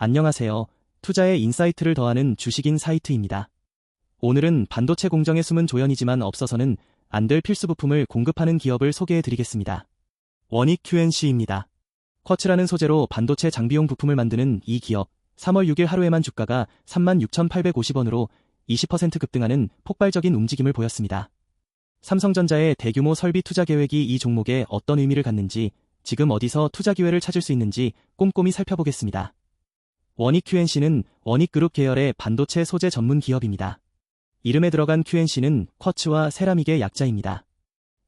안녕하세요. 투자에 인사이트를 더하는 주식인 사이트입니다. 오늘은 반도체 공정의 숨은 조연이지만 없어서는 안 될 필수 부품을 공급하는 기업을 소개해 드리겠습니다. 원익 QNC입니다. 쿼츠라는 소재로 반도체 장비용 부품을 만드는 이 기업, 3월 6일 하루에만 주가가 36,850원으로 20% 급등하는 폭발적인 움직임을 보였습니다. 삼성전자의 대규모 설비 투자 계획이 이 종목에 어떤 의미를 갖는지, 지금 어디서 투자 기회를 찾을 수 있는지 꼼꼼히 살펴보겠습니다. 원익 QNC는 원익그룹 계열의 반도체 소재 전문 기업입니다. 이름에 들어간 QNC는 쿼츠와 세라믹의 약자입니다.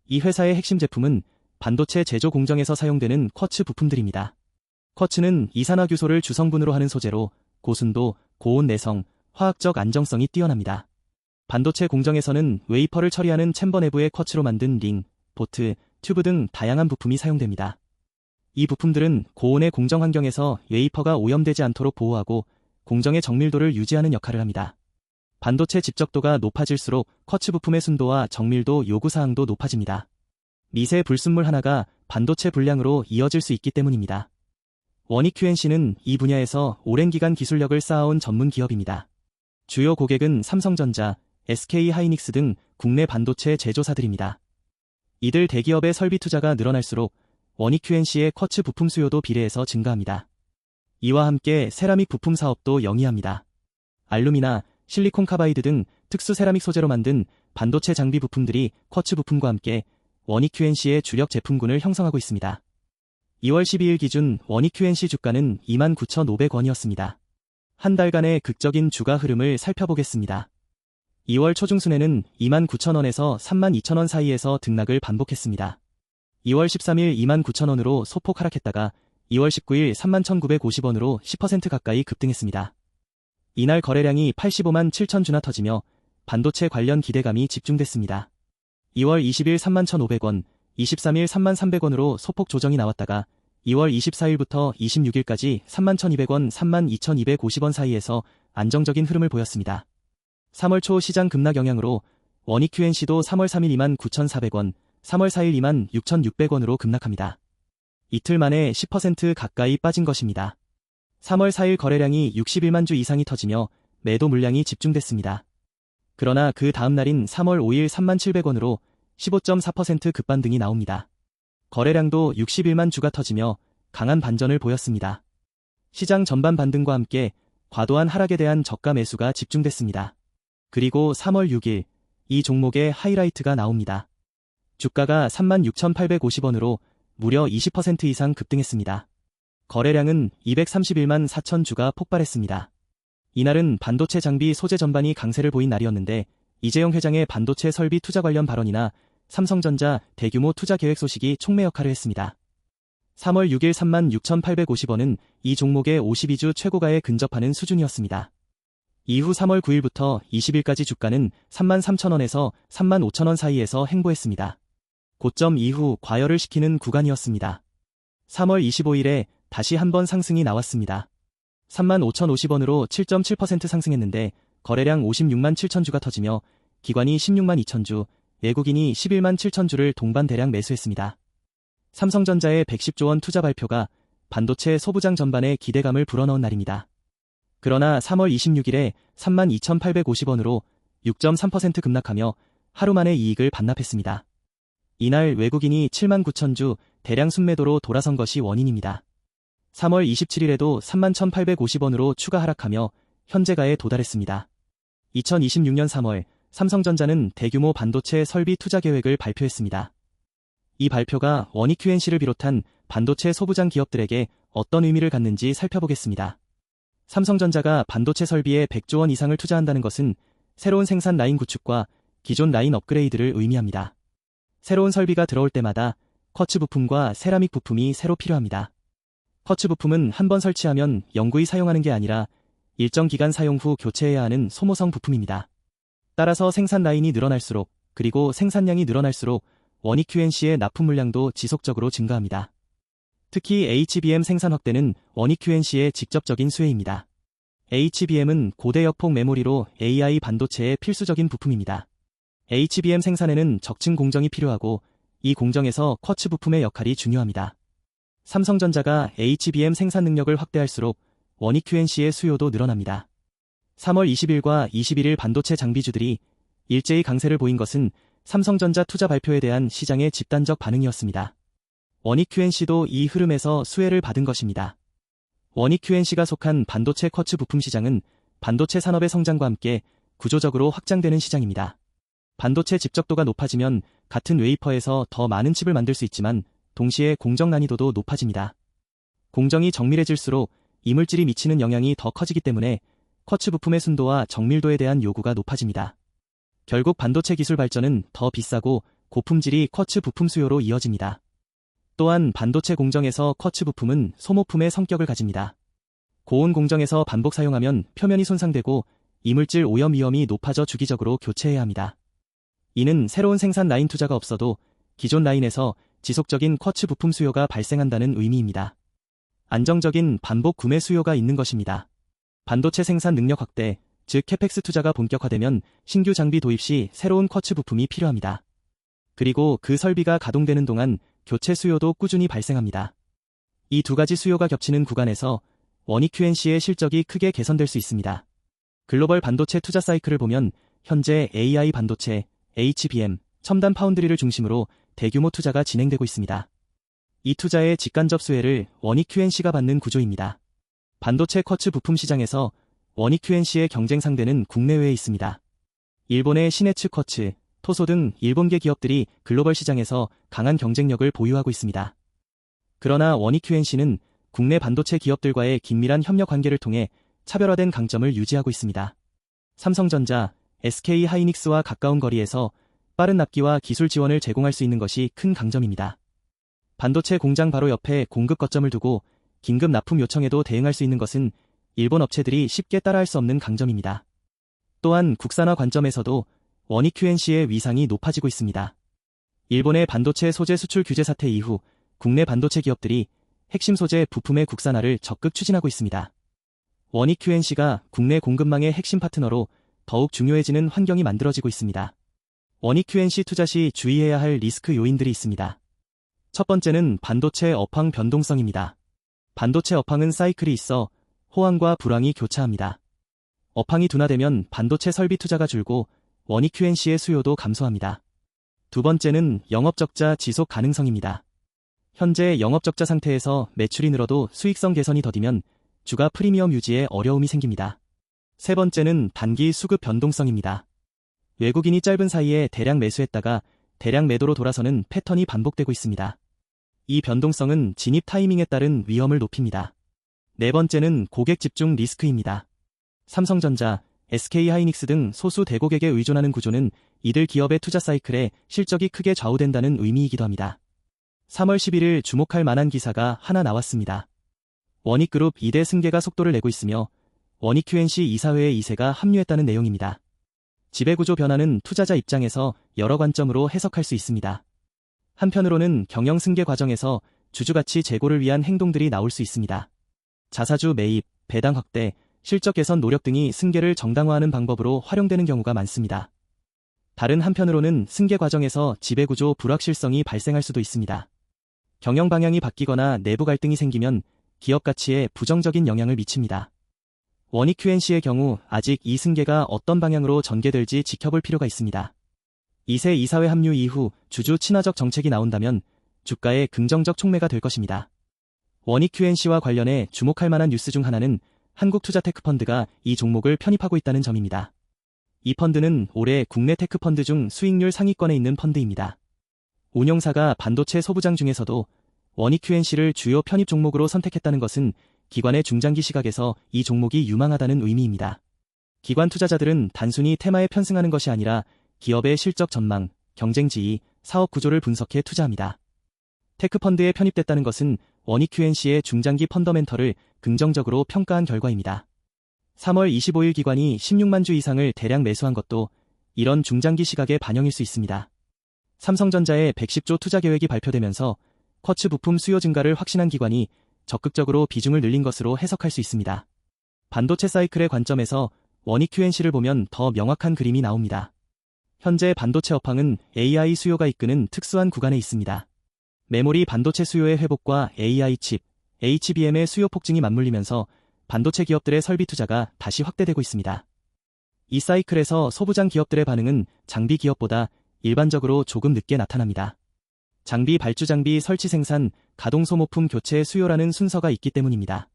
이 회사의 핵심 제품은 반도체 제조 공정에서 사용되는 쿼츠 부품들입니다. 쿼츠는 이산화규소를 주성분으로 하는 소재로 고순도, 고온 내성, 화학적 안정성이 뛰어납니다. 반도체 공정에서는 웨이퍼를 처리하는 챔버 내부의 쿼츠로 만든 링, 보트, 튜브 등 다양한 부품이 사용됩니다. 이 부품들은 고온의 공정 환경에서 웨이퍼가 오염되지 않도록 보호하고 공정의 정밀도를 유지하는 역할을 합니다. 반도체 집적도가 높아질수록 쿼츠 부품의 순도와 정밀도 요구사항도 높아집니다. 미세 불순물 하나가 반도체 불량으로 이어질 수 있기 때문입니다. 원익 QNC는 이 분야에서 오랜 기간 기술력을 쌓아온 전문 기업입니다. 주요 고객은 삼성전자, SK하이닉스 등 국내 반도체 제조사들입니다. 이들 대기업의 설비 투자가 늘어날수록 원익 QNC의 쿼츠 부품 수요도 비례해서 증가합니다. 이와 함께 세라믹 부품 사업도 영위합니다. 알루미나, 실리콘 카바이드 등 특수 세라믹 소재로 만든 반도체 장비 부품들이 쿼츠 부품과 함께 원익 QNC의 주력 제품군을 형성하고 있습니다. 2월 12일 기준 원익 QNC 주가는 29,500원이었습니다. 한 달간의 극적인 주가 흐름을 살펴보겠습니다. 2월 초중순에는 29,000원에서 32,000원 사이에서 등락을 반복했습니다. 2월 13일 29,000원으로 소폭 하락했다가 2월 19일 31,950원으로 10% 가까이 급등했습니다. 이날 거래량이 85만 7천 주나 터지며 반도체 관련 기대감이 집중됐습니다. 2월 20일 31,500원, 23일 33,300원으로 소폭 조정이 나왔다가 2월 24일부터 26일까지 31,200원, 32,250원 사이에서 안정적인 흐름을 보였습니다. 3월 초 시장 급락 영향으로 원익 QNC도 3월 3일 29,400원, 3월 4일 26,600원으로 급락합니다. 이틀 만에 10% 가까이 빠진 것입니다. 3월 4일 거래량이 61만 주 이상이 터지며 매도 물량이 집중됐습니다. 그러나 그 다음 날인 3월 5일 37,700원으로 15.4% 급반등이 나옵니다. 거래량도 61만 주가 터지며 강한 반전을 보였습니다. 시장 전반 반등과 함께 과도한 하락에 대한 저가 매수가 집중됐습니다. 그리고 3월 6일 이 종목의 하이라이트가 나옵니다. 주가가 36,850원으로 무려 20% 이상 급등했습니다. 거래량은 231만 4천 주가 폭발했습니다. 이날은 반도체 장비 소재 전반이 강세를 보인 날이었는데 이재용 회장의 반도체 설비 투자 관련 발언이나 삼성전자 대규모 투자 계획 소식이 촉매 역할을 했습니다. 3월 6일 36,850원은 이 종목의 52주 최고가에 근접하는 수준이었습니다. 이후 3월 9일부터 20일까지 주가는 33,000원에서 35,000원 사이에서 행보했습니다. 고점 이후 과열을 시키는 구간이었습니다. 3월 25일에 다시 한번 상승이 나왔습니다. 35,050원으로 7.7% 상승했는데 거래량 56만 7천 주가 터지며 기관이 16만 2천 주, 외국인이 11만 7천 주를 동반 대량 매수했습니다. 삼성전자의 110조 원 투자 발표가 반도체 소부장 전반에 기대감을 불어넣은 날입니다. 그러나 3월 26일에 32,850원으로 6.3% 급락하며 하루 만에 이익을 반납했습니다. 이날 외국인이 7만 9천 주 대량 순매도로 돌아선 것이 원인입니다. 3월 27일에도 31,850원으로 추가 하락하며 현재가에 도달했습니다. 2026년 3월 삼성전자는 대규모 반도체 설비 투자 계획을 발표했습니다. 이 발표가 원익 QNC를 비롯한 반도체 소부장 기업들에게 어떤 의미를 갖는지 살펴보겠습니다. 삼성전자가 반도체 설비에 100조 원 이상을 투자한다는 것은 새로운 생산 라인 구축과 기존 라인 업그레이드를 의미합니다. 새로운 설비가 들어올 때마다 쿼츠 부품과 세라믹 부품이 새로 필요합니다. 쿼츠 부품은 한번 설치하면 영구히 사용하는 게 아니라 일정 기간 사용 후 교체해야 하는 소모성 부품입니다. 따라서 생산 라인이 늘어날수록 그리고 생산량이 늘어날수록 원익 QNC의 납품 물량도 지속적으로 증가합니다. 특히 HBM 생산 확대는 원익 QNC의 직접적인 수혜입니다. HBM은 고대 역폭 메모리로 AI 반도체의 필수적인 부품입니다. HBM 생산에는 적층 공정이 필요하고 이 공정에서 쿼츠 부품의 역할이 중요합니다. 삼성전자가 HBM 생산 능력을 확대할수록 원익 QNC의 수요도 늘어납니다. 3월 20일과 21일 반도체 장비주들이 일제히 강세를 보인 것은 삼성전자 투자 발표에 대한 시장의 집단적 반응이었습니다. 원익 QNC도 이 흐름에서 수혜를 받은 것입니다. 원익 QNC가 속한 반도체 쿼츠 부품 시장은 반도체 산업의 성장과 함께 구조적으로 확장되는 시장입니다. 반도체 집적도가 높아지면 같은 웨이퍼에서 더 많은 칩을 만들 수 있지만 동시에 공정 난이도도 높아집니다. 공정이 정밀해질수록 이물질이 미치는 영향이 더 커지기 때문에 쿼츠 부품의 순도와 정밀도에 대한 요구가 높아집니다. 결국 반도체 기술 발전은 더 비싸고 고품질이 쿼츠 부품 수요로 이어집니다. 또한 반도체 공정에서 쿼츠 부품은 소모품의 성격을 가집니다. 고온 공정에서 반복 사용하면 표면이 손상되고 이물질 오염 위험이 높아져 주기적으로 교체해야 합니다. 이는 새로운 생산 라인 투자가 없어도 기존 라인에서 지속적인 쿼츠 부품 수요가 발생한다는 의미입니다. 안정적인 반복 구매 수요가 있는 것입니다. 반도체 생산 능력 확대, 즉 캐펙스 투자가 본격화되면 신규 장비 도입 시 새로운 쿼츠 부품이 필요합니다. 그리고 그 설비가 가동되는 동안 교체 수요도 꾸준히 발생합니다. 이 두 가지 수요가 겹치는 구간에서 원익 QNC의 실적이 크게 개선될 수 있습니다. 글로벌 반도체 투자 사이클을 보면 현재 AI 반도체, HBM, 첨단 파운드리를 중심으로 대규모 투자가 진행되고 있습니다. 이 투자의 직간접 수혜를 원익 QNC가 받는 구조입니다. 반도체 쿼츠 부품 시장에서 원익 QNC의 경쟁 상대는 국내외에 있습니다. 일본의 시네츠 쿼츠, 토소 등 일본계 기업들이 글로벌 시장에서 강한 경쟁력을 보유하고 있습니다. 그러나 원익 QNC는 국내 반도체 기업들과의 긴밀한 협력 관계를 통해 차별화된 강점을 유지하고 있습니다. 삼성전자, SK 하이닉스와 가까운 거리에서 빠른 납기와 기술 지원을 제공할 수 있는 것이 큰 강점입니다. 반도체 공장 바로 옆에 공급 거점을 두고 긴급 납품 요청에도 대응할 수 있는 것은 일본 업체들이 쉽게 따라할 수 없는 강점입니다. 또한 국산화 관점에서도 원익 QNC의 위상이 높아지고 있습니다. 일본의 반도체 소재 수출 규제 사태 이후 국내 반도체 기업들이 핵심 소재 부품의 국산화를 적극 추진하고 있습니다. 원익 QNC가 국내 공급망의 핵심 파트너로 더욱 중요해지는 환경이 만들어지고 있습니다. 원익 QNC 투자 시 주의해야 할 리스크 요인들이 있습니다. 첫 번째는 반도체 업황 변동성입니다. 반도체 업황은 사이클이 있어 호황과 불황이 교차합니다. 업황이 둔화되면 반도체 설비 투자가 줄고 원익 QNC의 수요도 감소합니다. 두 번째는 영업적자 지속 가능성입니다. 현재 영업적자 상태에서 매출이 늘어도 수익성 개선이 더디면 주가 프리미엄 유지에 어려움이 생깁니다. 세 번째는 단기 수급 변동성입니다. 외국인이 짧은 사이에 대량 매수했다가 대량 매도로 돌아서는 패턴이 반복되고 있습니다. 이 변동성은 진입 타이밍에 따른 위험을 높입니다. 네 번째는 고객 집중 리스크입니다. 삼성전자, SK 하이닉스 등 소수 대고객에 의존하는 구조는 이들 기업의 투자 사이클에 실적이 크게 좌우된다는 의미이기도 합니다. 3월 11일 주목할 만한 기사가 하나 나왔습니다. 원익그룹 2대 승계가 속도를 내고 있으며 원익 QNC 이사회에 이세가 합류했다는 내용입니다. 지배구조 변화는 투자자 입장에서 여러 관점으로 해석할 수 있습니다. 한편으로는 경영 승계 과정에서 주주가치 제고를 위한 행동들이 나올 수 있습니다. 자사주 매입, 배당 확대, 실적 개선 노력 등이 승계를 정당화하는 방법으로 활용되는 경우가 많습니다. 다른 한편으로는 승계 과정에서 지배구조 불확실성이 발생할 수도 있습니다. 경영 방향이 바뀌거나 내부 갈등이 생기면 기업 가치에 부정적인 영향을 미칩니다. 원익 QNC의 경우 아직 이 승계가 어떤 방향으로 전개될지 지켜볼 필요가 있습니다. 2세 이사회 합류 이후 주주 친화적 정책이 나온다면 주가에 긍정적 촉매가 될 것입니다. 원익 QNC와 관련해 주목할 만한 뉴스 중 하나는 한국투자테크펀드가 이 종목을 편입하고 있다는 점입니다. 이 펀드는 올해 국내 테크펀드 중 수익률 상위권에 있는 펀드입니다. 운용사가 반도체 소부장 중에서도 원익 QNC를 주요 편입 종목으로 선택했다는 것은 기관의 중장기 시각에서 이 종목이 유망하다는 의미입니다. 기관 투자자들은 단순히 테마에 편승하는 것이 아니라 기업의 실적 전망, 경쟁 지위, 사업 구조를 분석해 투자합니다. 테크펀드에 편입됐다는 것은 원익 QNC의 중장기 펀더멘털을 긍정적으로 평가한 결과입니다. 3월 25일 기관이 16만 주 이상을 대량 매수한 것도 이런 중장기 시각의 반영일 수 있습니다. 삼성전자의 110조 투자 계획이 발표되면서 쿼츠 부품 수요 증가를 확신한 기관이 적극적으로 비중을 늘린 것으로 해석할 수 있습니다. 반도체 사이클의 관점에서 원익 QNC를 보면 더 명확한 그림이 나옵니다. 현재 반도체 업황은 AI 수요가 이끄는 특수한 구간에 있습니다. 메모리 반도체 수요의 회복과 AI 칩, HBM의 수요 폭증이 맞물리면서 반도체 기업들의 설비 투자가 다시 확대되고 있습니다. 이 사이클에서 소부장 기업들의 반응은 장비 기업보다 일반적으로 조금 늦게 나타납니다. 장비 발주 장비 설치 생산, 가동 소모품 교체 수요라는 순서가 있기 때문입니다.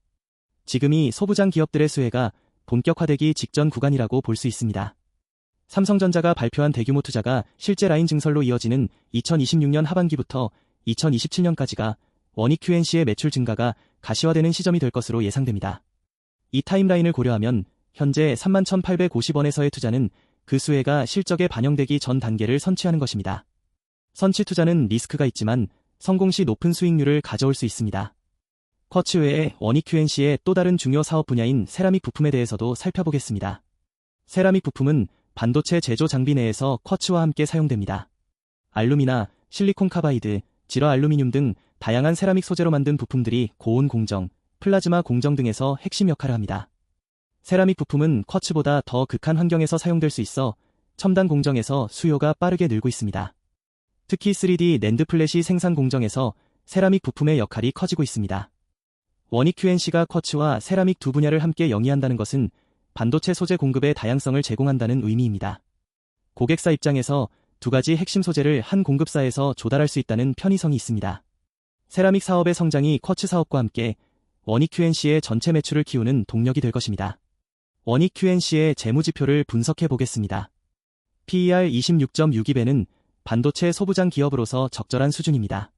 지금이 소부장 기업들의 수혜가 본격화되기 직전 구간이라고 볼 수 있습니다. 삼성전자가 발표한 대규모 투자가 실제 라인 증설로 이어지는 2026년 하반기부터 2027년까지가 원익 QNC의 매출 증가가 가시화되는 시점이 될 것으로 예상됩니다. 이 타임라인을 고려하면 현재 31,850원에서의 투자는 그 수혜가 실적에 반영되기 전 단계를 선취하는 것입니다. 선취 투자는 리스크가 있지만 성공 시 높은 수익률을 가져올 수 있습니다. 쿼츠 외에 원익 QNC의 또 다른 중요 사업 분야인 세라믹 부품에 대해서도 살펴보겠습니다. 세라믹 부품은 반도체 제조 장비 내에서 쿼츠와 함께 사용됩니다. 알루미나, 실리콘 카바이드, 질화 알루미늄 등 다양한 세라믹 소재로 만든 부품들이 고온 공정, 플라즈마 공정 등에서 핵심 역할을 합니다. 세라믹 부품은 쿼츠보다 더 극한 환경에서 사용될 수 있어 첨단 공정에서 수요가 빠르게 늘고 있습니다. 특히 3D 낸드 플래시 생산 공정에서 세라믹 부품의 역할이 커지고 있습니다. 원익 QNC가 쿼츠와 세라믹 두 분야를 함께 영위한다는 것은 반도체 소재 공급의 다양성을 제공한다는 의미입니다. 고객사 입장에서 두 가지 핵심 소재를 한 공급사에서 조달할 수 있다는 편의성이 있습니다. 세라믹 사업의 성장이 쿼츠 사업과 함께 원익 QNC의 전체 매출을 키우는 동력이 될 것입니다. 원익 QNC의 재무지표를 분석해 보겠습니다. PER 26.62배는 반도체 소부장 기업으로서 적절한 수준입니다.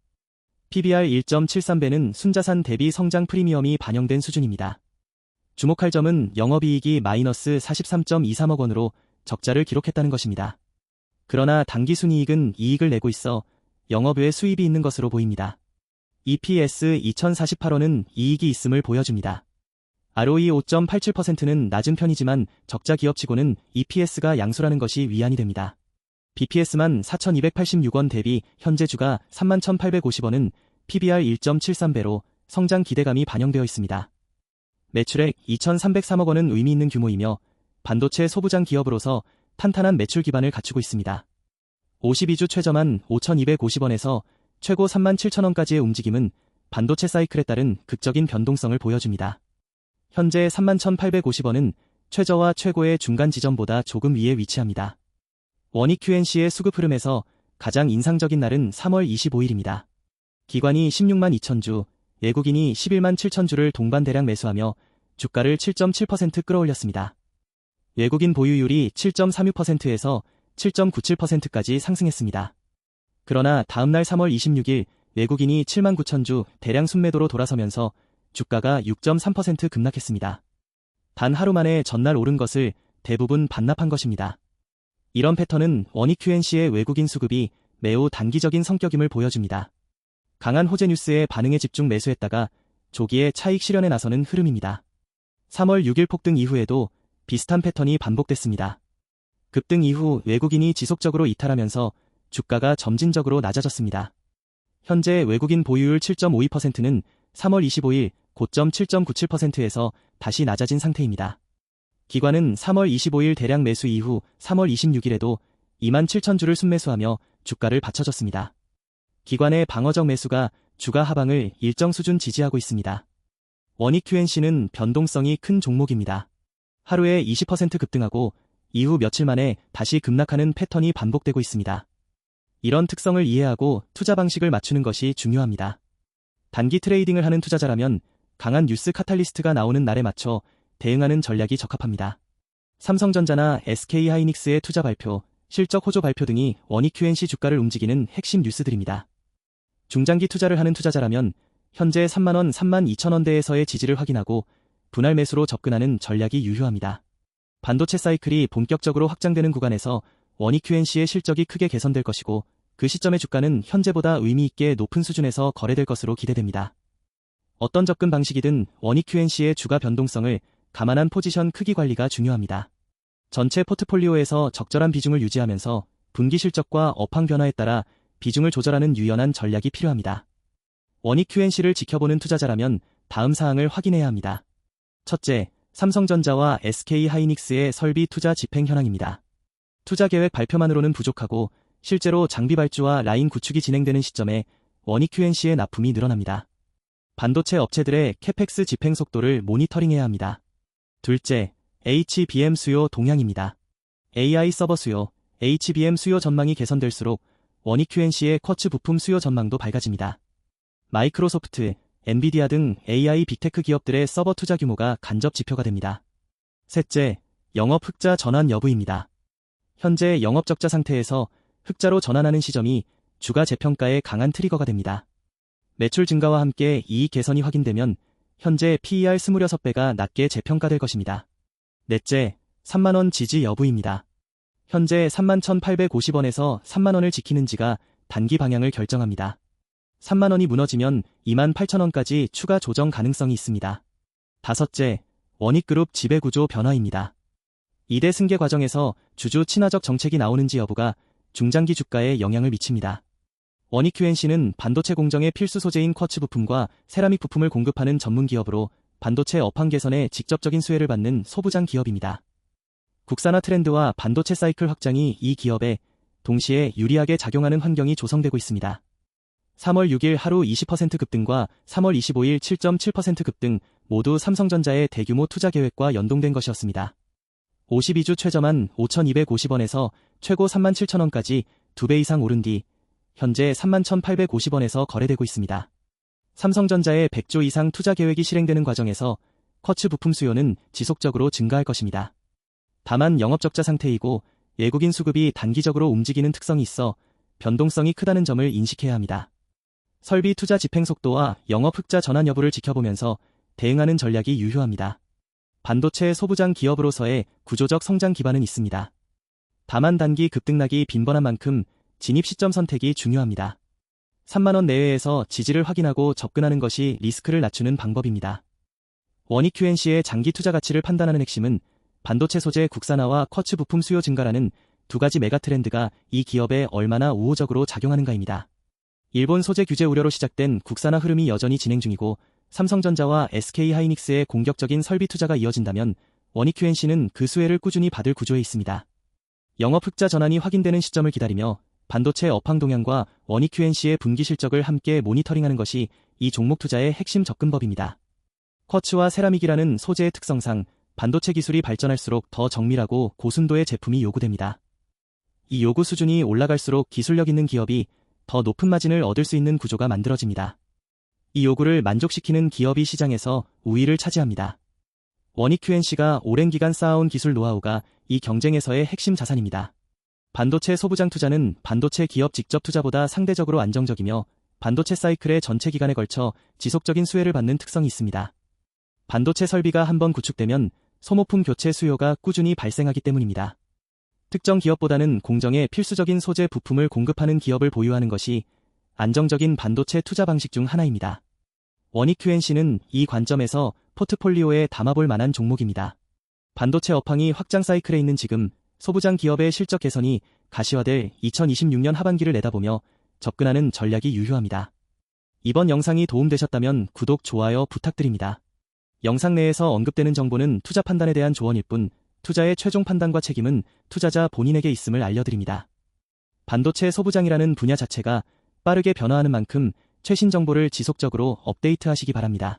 PBR 1.73배는 순자산 대비 성장 프리미엄이 반영된 수준입니다. 주목할 점은 영업이익이 마이너스 43.23억 원으로 적자를 기록했다는 것입니다. 그러나 당기순이익은 이익을 내고 있어 영업외 수입이 있는 것으로 보입니다. EPS 2048원은 이익이 있음을 보여줍니다. ROE 5.87%는 낮은 편이지만 적자 기업치고는 EPS가 양수라는 것이 위안이 됩니다. BPS만 4,286원 대비 현재 주가 31,850원은 PBR 1.73배로 성장 기대감이 반영되어 있습니다. 매출액 2,303억 원은 의미 있는 규모이며 반도체 소부장 기업으로서 탄탄한 매출 기반을 갖추고 있습니다. 52주 최저만 5,250원에서 최고 37,000원까지의 움직임은 반도체 사이클에 따른 극적인 변동성을 보여줍니다. 현재 31,850원은 최저와 최고의 중간 지점보다 조금 위에 위치합니다. 원익 QNC의 수급 흐름에서 가장 인상적인 날은 3월 25일입니다. 기관이 16만 2천주, 외국인이 11만 7천주를 동반 대량 매수하며 주가를 7.7% 끌어올렸습니다. 외국인 보유율이 7.36%에서 7.97%까지 상승했습니다. 그러나 다음날 3월 26일 외국인이 7만 9천주 대량 순매도로 돌아서면서 주가가 6.3% 급락했습니다. 단 하루 만에 전날 오른 것을 대부분 반납한 것입니다. 이런 패턴은 원익 QNC의 외국인 수급이 매우 단기적인 성격임을 보여줍니다. 강한 호재 뉴스에 반응에 집중 매수했다가 조기에 차익 실현에 나서는 흐름입니다. 3월 6일 폭등 이후에도 비슷한 패턴이 반복됐습니다. 급등 이후 외국인이 지속적으로 이탈하면서 주가가 점진적으로 낮아졌습니다. 현재 외국인 보유율 7.52%는 3월 25일 고점 7.97%에서 다시 낮아진 상태입니다. 기관은 3월 25일 대량 매수 이후 3월 26일에도 2만 7천주를 순매수하며 주가를 받쳐줬습니다. 기관의 방어적 매수가 주가 하방을 일정 수준 지지하고 있습니다. 원익 QNC는 변동성이 큰 종목입니다. 하루에 20% 급등하고 이후 며칠 만에 다시 급락하는 패턴이 반복되고 있습니다. 이런 특성을 이해하고 투자 방식을 맞추는 것이 중요합니다. 단기 트레이딩을 하는 투자자라면 강한 뉴스 카탈리스트가 나오는 날에 맞춰 대응하는 전략이 적합합니다. 삼성전자나 SK하이닉스의 투자 발표, 실적 호조 발표 등이 원익 QNC 주가를 움직이는 핵심 뉴스들입니다. 중장기 투자를 하는 투자자라면 현재 3만원, 32,000원대에서의 지지를 확인하고 분할 매수로 접근하는 전략이 유효합니다. 반도체 사이클이 본격적으로 확장되는 구간에서 원익 QNC의 실적이 크게 개선될 것이고 그 시점의 주가는 현재보다 의미 있게 높은 수준에서 거래될 것으로 기대됩니다. 어떤 접근 방식이든 원익 QNC의 주가 변동성을 감안한 포지션 크기 관리가 중요합니다. 전체 포트폴리오에서 적절한 비중을 유지하면서 분기 실적과 업황 변화에 따라 비중을 조절하는 유연한 전략이 필요합니다. 원익 QNC를 지켜보는 투자자라면 다음 사항을 확인해야 합니다. 첫째, 삼성전자와 SK하이닉스의 설비 투자 집행 현황입니다. 투자 계획 발표만으로는 부족하고 실제로 장비 발주와 라인 구축이 진행되는 시점에 원익 QNC의 납품이 늘어납니다. 반도체 업체들의 캐펙스 집행 속도를 모니터링해야 합니다. 둘째, HBM 수요 동향입니다. AI 서버 수요, HBM 수요 전망이 개선될수록 원익 QNC의 쿼츠 부품 수요 전망도 밝아집니다. 마이크로소프트, 엔비디아 등 AI 빅테크 기업들의 서버 투자 규모가 간접 지표가 됩니다. 셋째, 영업 흑자 전환 여부입니다. 현재 영업 적자 상태에서 흑자로 전환하는 시점이 주가 재평가의 강한 트리거가 됩니다. 매출 증가와 함께 이익 개선이 확인되면 현재 PER 26배가 낮게 재평가될 것입니다. 넷째, 3만원 지지 여부입니다. 현재 31,850원에서 3만원을 지키는지가 단기 방향을 결정합니다. 3만원이 무너지면 28,000원까지 추가 조정 가능성이 있습니다. 다섯째, 원익그룹 지배구조 변화입니다. 2대 승계 과정에서 주주 친화적 정책이 나오는지 여부가 중장기 주가에 영향을 미칩니다. 원익 QNC는 반도체 공정의 필수 소재인 쿼츠 부품과 세라믹 부품을 공급하는 전문 기업으로 반도체 업황 개선에 직접적인 수혜를 받는 소부장 기업입니다. 국산화 트렌드와 반도체 사이클 확장이 이 기업에 동시에 유리하게 작용하는 환경이 조성되고 있습니다. 3월 6일 하루 20% 급등과 3월 25일 7.7% 급등 모두 삼성전자의 대규모 투자 계획과 연동된 것이었습니다. 52주 최저만 5,250원에서 최고 37,000원까지 2배 이상 오른 뒤 현재 31,850원에서 거래되고 있습니다. 삼성전자의 100조 이상 투자 계획이 실행되는 과정에서 쿼츠 부품 수요는 지속적으로 증가할 것입니다. 다만 영업적자 상태이고 외국인 수급이 단기적으로 움직이는 특성이 있어 변동성이 크다는 점을 인식해야 합니다. 설비 투자 집행 속도와 영업 흑자 전환 여부를 지켜보면서 대응하는 전략이 유효합니다. 반도체 소부장 기업으로서의 구조적 성장 기반은 있습니다. 다만 단기 급등락이 빈번한 만큼 진입 시점 선택이 중요합니다. 3만원 내외에서 지지를 확인하고 접근하는 것이 리스크를 낮추는 방법입니다. 원익 QNC의 장기 투자 가치를 판단하는 핵심은 반도체 소재 국산화와 쿼츠 부품 수요 증가라는 두 가지 메가 트렌드가 이 기업에 얼마나 우호적으로 작용하는가입니다. 일본 소재 규제 우려로 시작된 국산화 흐름이 여전히 진행 중이고 삼성전자와 SK하이닉스의 공격적인 설비 투자가 이어진다면 원익 QNC는 그 수혜를 꾸준히 받을 구조에 있습니다. 영업 흑자 전환이 확인되는 시점을 기다리며 반도체 업황 동향과 원익 QNC의 분기 실적을 함께 모니터링하는 것이 이 종목 투자의 핵심 접근법입니다. 쿼츠와 세라믹이라는 소재의 특성상 반도체 기술이 발전할수록 더 정밀하고 고순도의 제품이 요구됩니다. 이 요구 수준이 올라갈수록 기술력 있는 기업이 더 높은 마진을 얻을 수 있는 구조가 만들어집니다. 이 요구를 만족시키는 기업이 시장에서 우위를 차지합니다. 원익 QNC가 오랜 기간 쌓아온 기술 노하우가 이 경쟁에서의 핵심 자산입니다. 반도체 소부장 투자는 반도체 기업 직접 투자보다 상대적으로 안정적이며 반도체 사이클의 전체 기간에 걸쳐 지속적인 수혜를 받는 특성이 있습니다. 반도체 설비가 한번 구축되면 소모품 교체 수요가 꾸준히 발생하기 때문입니다. 특정 기업보다는 공정에 필수적인 소재 부품을 공급하는 기업을 보유하는 것이 안정적인 반도체 투자 방식 중 하나입니다. 원익 QNC는 이 관점에서 포트폴리오에 담아볼 만한 종목입니다. 반도체 업황이 확장 사이클에 있는 지금 소부장 기업의 실적 개선이 가시화될 2026년 하반기를 내다보며 접근하는 전략이 유효합니다. 이번 영상이 도움되셨다면 구독, 좋아요 부탁드립니다. 영상 내에서 언급되는 정보는 투자 판단에 대한 조언일 뿐 투자의 최종 판단과 책임은 투자자 본인에게 있음을 알려드립니다. 반도체 소부장이라는 분야 자체가 빠르게 변화하는 만큼 최신 정보를 지속적으로 업데이트하시기 바랍니다.